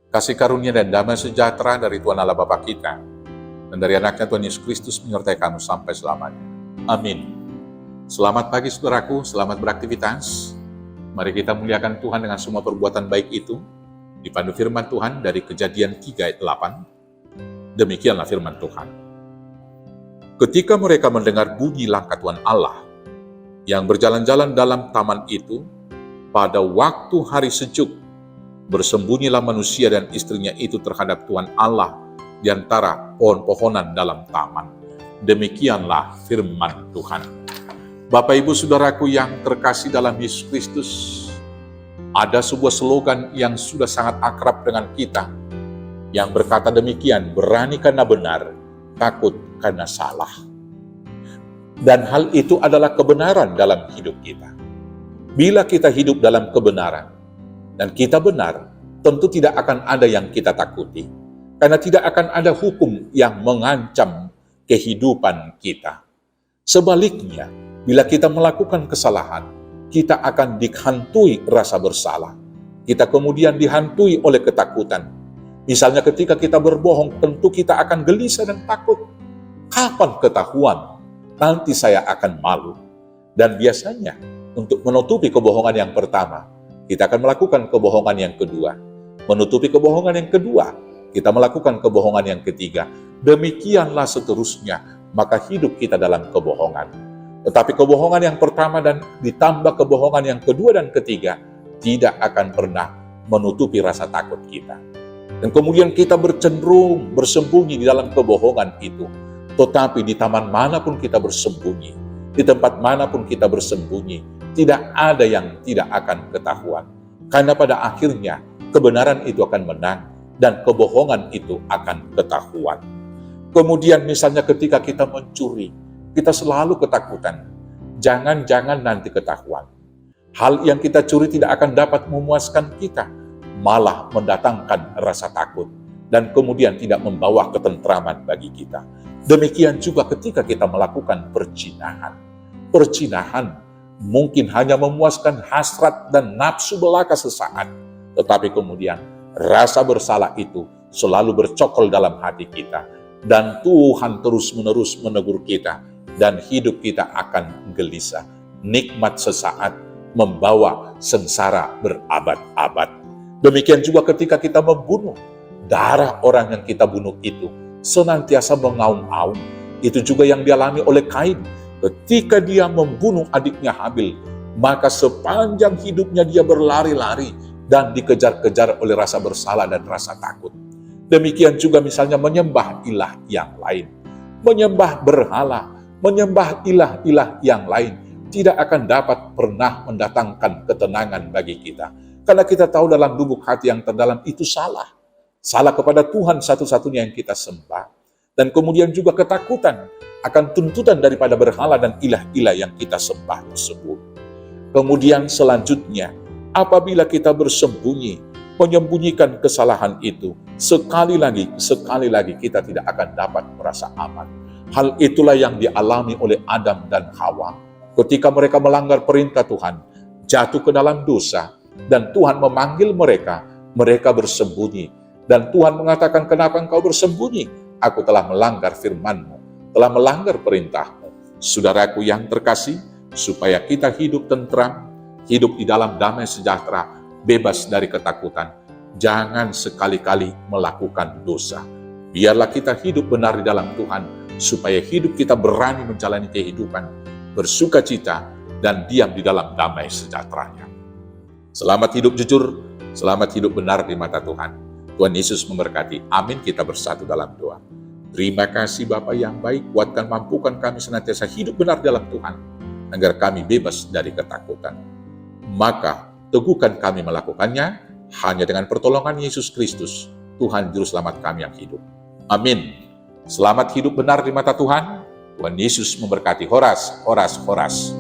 Kasih karunia dan damai sejahtera dari Tuhan Allah Bapa kita dan dari anaknya Tuhan Yesus Kristus menyertai kamu sampai selamanya. Amin. Selamat pagi saudaraku, selamat beraktivitas. Mari kita muliakan Tuhan dengan semua perbuatan baik itu. Dipandu firman Tuhan dari Kejadian 3 ayat 8. Demikianlah firman Tuhan. Ketika mereka mendengar bunyi langkah Tuhan Allah yang berjalan-jalan dalam taman itu, pada waktu hari sejuk, bersembunyilah manusia dan istrinya itu terhadap Tuhan Allah di antara pohon-pohonan dalam taman. Demikianlah firman Tuhan. Bapak Ibu Saudaraku yang terkasih dalam Yesus Kristus, ada sebuah slogan yang sudah sangat akrab dengan kita, yang berkata demikian, berani karena benar, takut karena salah. Dan hal itu adalah kebenaran dalam hidup kita. Bila kita hidup dalam kebenaran, dan kita benar, tentu tidak akan ada yang kita takuti. Karena tidak akan ada hukum yang mengancam kehidupan kita. Sebaliknya, bila kita melakukan kesalahan, kita akan dihantui rasa bersalah. Kita kemudian dihantui oleh ketakutan. Misalnya ketika kita berbohong, tentu kita akan gelisah dan takut. Kapan ketahuan? Nanti saya akan malu. Dan biasanya, untuk menutupi kebohongan yang pertama, kita akan melakukan kebohongan yang kedua. Menutupi kebohongan yang kedua, kita melakukan kebohongan yang ketiga. Demikianlah seterusnya, maka hidup kita dalam kebohongan. Tetapi kebohongan yang pertama dan ditambah kebohongan yang kedua dan ketiga, tidak akan pernah menutupi rasa takut kita. Dan kemudian kita bercenderung bersembunyi di dalam kebohongan itu. Tetapi di taman manapun kita bersembunyi, di tempat manapun kita bersembunyi, tidak ada yang tidak akan ketahuan. Karena pada akhirnya, kebenaran itu akan menang dan kebohongan itu akan ketahuan. Kemudian misalnya ketika kita mencuri, kita selalu ketakutan. Jangan-jangan nanti ketahuan. Hal yang kita curi tidak akan dapat memuaskan kita, malah mendatangkan rasa takut dan kemudian tidak membawa ketentraman bagi kita. Demikian juga ketika kita melakukan perzinahan. Perzinahan mungkin hanya memuaskan hasrat dan nafsu belaka sesaat, tetapi kemudian rasa bersalah itu selalu bercokol dalam hati kita, dan Tuhan terus-menerus menegur kita, dan hidup kita akan gelisah. Nikmat sesaat membawa sengsara berabad-abad. Demikian juga ketika kita membunuh, darah orang yang kita bunuh itu senantiasa mengaum-aum. Itu juga yang dialami oleh Kain. Ketika dia membunuh adiknya Habil, maka sepanjang hidupnya dia berlari-lari dan dikejar-kejar oleh rasa bersalah dan rasa takut. Demikian juga misalnya menyembah ilah yang lain. Menyembah berhala, menyembah ilah-ilah yang lain tidak akan dapat pernah mendatangkan ketenangan bagi kita. Karena kita tahu dalam lubuk hati yang terdalam itu salah. Salah kepada Tuhan satu-satunya yang kita sembah. Dan kemudian juga ketakutan akan tuntutan daripada berhala dan ilah-ilah yang kita sembah tersebut. Kemudian selanjutnya, apabila kita bersembunyi, menyembunyikan kesalahan itu, sekali lagi kita tidak akan dapat merasa aman. Hal itulah yang dialami oleh Adam dan Hawa. Ketika mereka melanggar perintah Tuhan, jatuh ke dalam dosa, dan Tuhan memanggil mereka, mereka bersembunyi. Dan Tuhan mengatakan, kenapa engkau bersembunyi? Aku telah melanggar firman-Mu, telah melanggar perintah-Mu. Saudaraku yang terkasih, supaya kita hidup tentram, hidup di dalam damai sejahtera, bebas dari ketakutan, jangan sekali-kali melakukan dosa. Biarlah kita hidup benar di dalam Tuhan, supaya hidup kita berani menjalani kehidupan, bersukacita, dan diam di dalam damai sejahtera-Nya. Selamat hidup jujur, selamat hidup benar di mata Tuhan. Tuhan Yesus memberkati. Amin. Kita bersatu dalam doa. Terima kasih Bapa yang baik, kuatkan mampukan kami senantiasa hidup benar dalam Tuhan, agar kami bebas dari ketakutan. Maka teguhkan kami melakukannya, hanya dengan pertolongan Yesus Kristus, Tuhan Juru Selamat kami yang hidup. Amin. Selamat hidup benar di mata Tuhan. Tuhan Yesus memberkati. Horas, horas, horas.